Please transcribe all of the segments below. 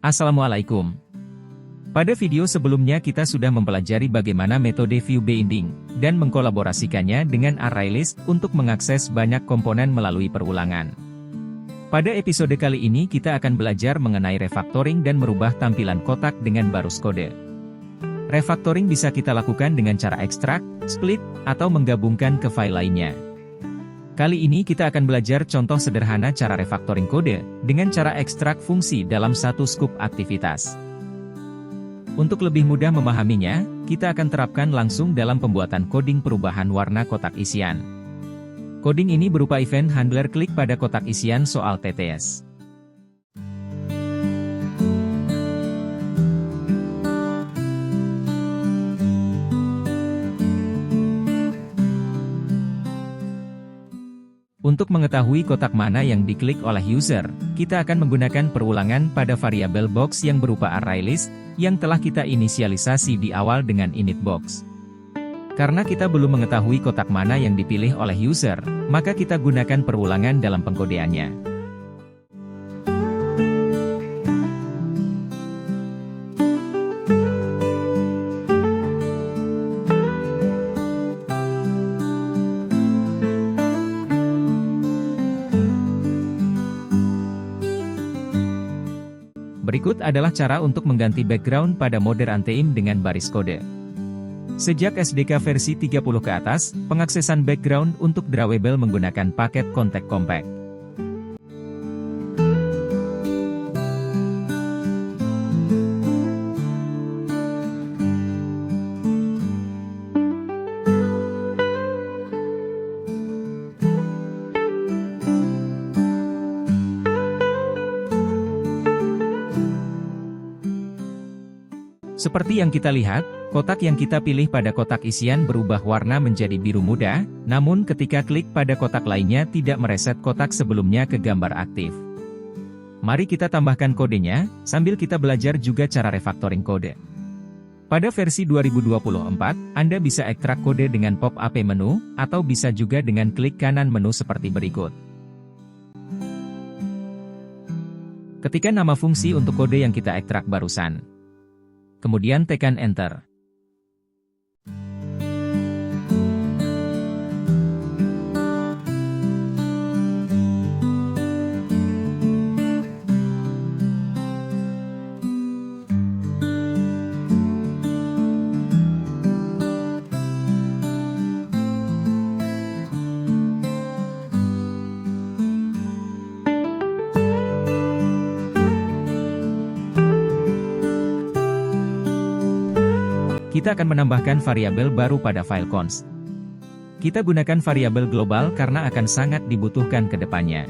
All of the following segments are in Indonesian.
Assalamualaikum. Pada video sebelumnya kita sudah mempelajari bagaimana metode view binding, dan mengkolaborasikannya dengan ArrayList untuk mengakses banyak komponen melalui perulangan. Pada episode kali ini kita akan belajar mengenai refactoring dan merubah tampilan kotak dengan barus kode. Refactoring bisa kita lakukan dengan cara ekstrak, split, atau menggabungkan ke file lainnya. Kali ini kita akan belajar contoh sederhana cara refactoring kode, dengan cara ekstrak fungsi dalam satu skup aktivitas. Untuk lebih mudah memahaminya, kita akan terapkan langsung dalam pembuatan coding perubahan warna kotak isian. Coding ini berupa event handler klik pada kotak isian soal TTS. Untuk mengetahui kotak mana yang diklik oleh user, kita akan menggunakan perulangan pada variabel box yang berupa ArrayList, yang telah kita inisialisasi di awal dengan initBox. Karena kita belum mengetahui kotak mana yang dipilih oleh user, maka kita gunakan perulangan dalam pengkodeannya. Berikut adalah cara untuk mengganti background pada mode runtime dengan baris kode. Sejak SDK versi 30 ke atas, pengaksesan background untuk drawable menggunakan paket Context Compact. Seperti yang kita lihat, kotak yang kita pilih pada kotak isian berubah warna menjadi biru muda, namun ketika klik pada kotak lainnya tidak mereset kotak sebelumnya ke gambar aktif. Mari kita tambahkan kodenya, sambil kita belajar juga cara refactoring kode. Pada versi 2024, Anda bisa ekstrak kode dengan pop-up menu, atau bisa juga dengan klik kanan menu seperti berikut. Ketikkan nama fungsi untuk kode yang kita ekstrak barusan. Kemudian tekan Enter. Kita akan menambahkan variabel baru pada file const. Kita gunakan variabel global karena akan sangat dibutuhkan ke depannya.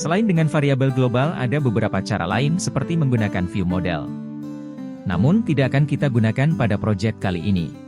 Selain dengan variabel global ada beberapa cara lain seperti menggunakan view model. Namun tidak akan kita gunakan pada project kali ini.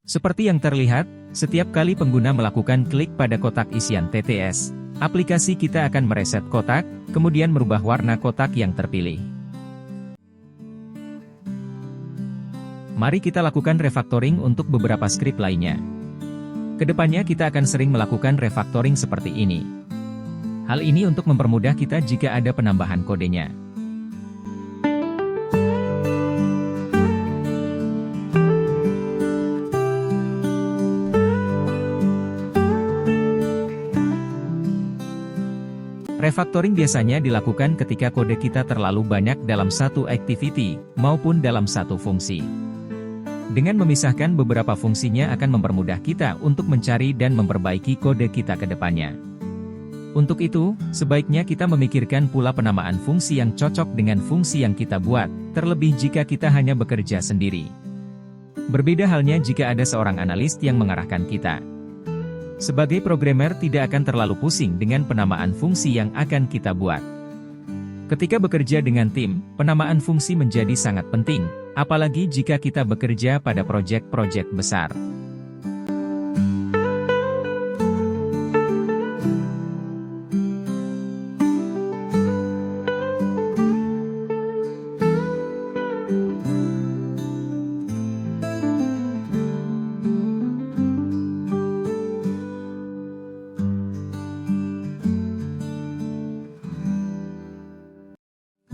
Seperti yang terlihat, setiap kali pengguna melakukan klik pada kotak isian TTS, aplikasi kita akan mereset kotak, kemudian merubah warna kotak yang terpilih. Mari kita lakukan refactoring untuk beberapa skrip lainnya. Kedepannya kita akan sering melakukan refactoring seperti ini. Hal ini untuk mempermudah kita jika ada penambahan kodenya. Refactoring biasanya dilakukan ketika kode kita terlalu banyak dalam satu activity, maupun dalam satu fungsi. Dengan memisahkan beberapa fungsinya akan mempermudah kita untuk mencari dan memperbaiki kode kita ke depannya. Untuk itu, sebaiknya kita memikirkan pula penamaan fungsi yang cocok dengan fungsi yang kita buat, terlebih jika kita hanya bekerja sendiri. Berbeda halnya jika ada seorang analis yang mengarahkan kita. Sebagai programmer tidak akan terlalu pusing dengan penamaan fungsi yang akan kita buat. Ketika bekerja dengan tim, penamaan fungsi menjadi sangat penting, apalagi jika kita bekerja pada proyek-proyek besar.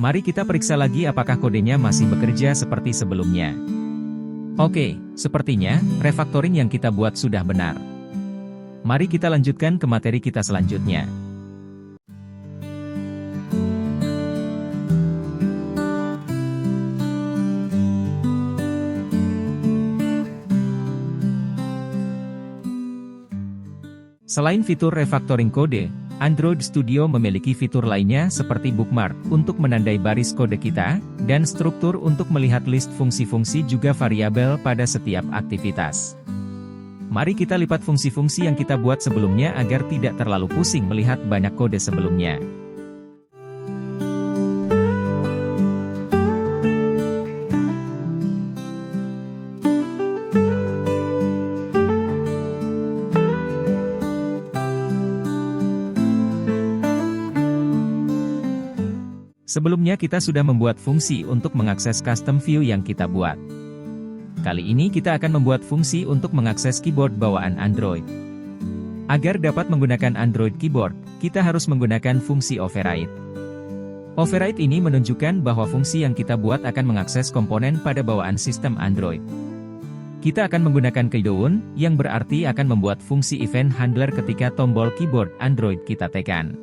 Mari kita periksa lagi apakah kodenya masih bekerja seperti sebelumnya. Oke, sepertinya, refactoring yang kita buat sudah benar. Mari kita lanjutkan ke materi kita selanjutnya. Selain fitur refactoring kode, Android Studio memiliki fitur lainnya seperti bookmark untuk menandai baris kode kita, dan struktur untuk melihat list fungsi-fungsi juga variabel pada setiap aktivitas. Mari kita lipat fungsi-fungsi yang kita buat sebelumnya agar tidak terlalu pusing melihat banyak kode sebelumnya. Sebelumnya kita sudah membuat fungsi untuk mengakses custom view yang kita buat. Kali ini kita akan membuat fungsi untuk mengakses keyboard bawaan Android. Agar dapat menggunakan Android keyboard, kita harus menggunakan fungsi override. Override ini menunjukkan bahwa fungsi yang kita buat akan mengakses komponen pada bawaan sistem Android. Kita akan menggunakan keyword, yang berarti akan membuat fungsi event handler ketika tombol keyboard Android kita tekan.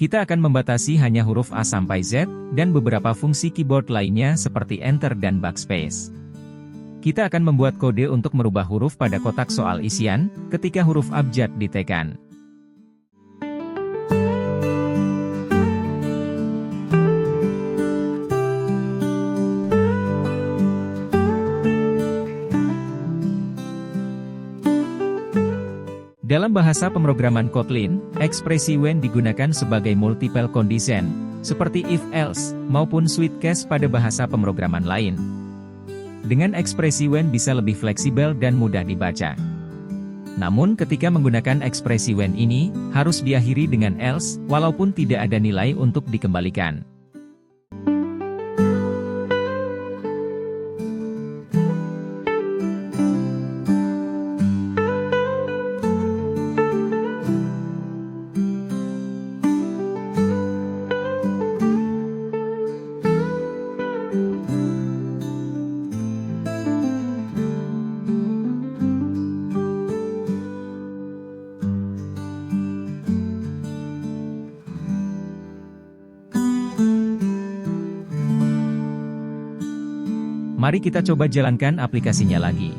Kita akan membatasi hanya huruf A sampai Z, dan beberapa fungsi keyboard lainnya seperti Enter dan Backspace. Kita akan membuat kode untuk merubah huruf pada kotak soal isian, ketika huruf abjad ditekan. Dalam bahasa pemrograman Kotlin, ekspresi when digunakan sebagai multiple condition, seperti if-else, maupun switch case pada bahasa pemrograman lain. Dengan ekspresi when bisa lebih fleksibel dan mudah dibaca. Namun ketika menggunakan ekspresi when ini, harus diakhiri dengan else, walaupun tidak ada nilai untuk dikembalikan. Mari kita coba jalankan aplikasinya lagi.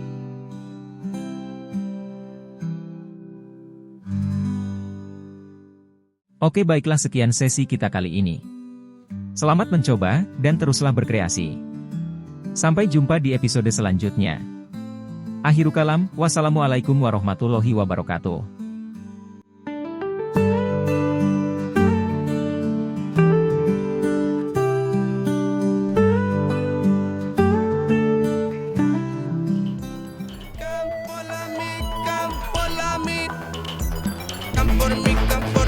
Oke, baiklah, sekian sesi kita kali ini. Selamat mencoba, dan teruslah berkreasi. Sampai jumpa di episode selanjutnya. Akhirul kalam, wassalamualaikum warahmatullahi wabarakatuh. wanna pick up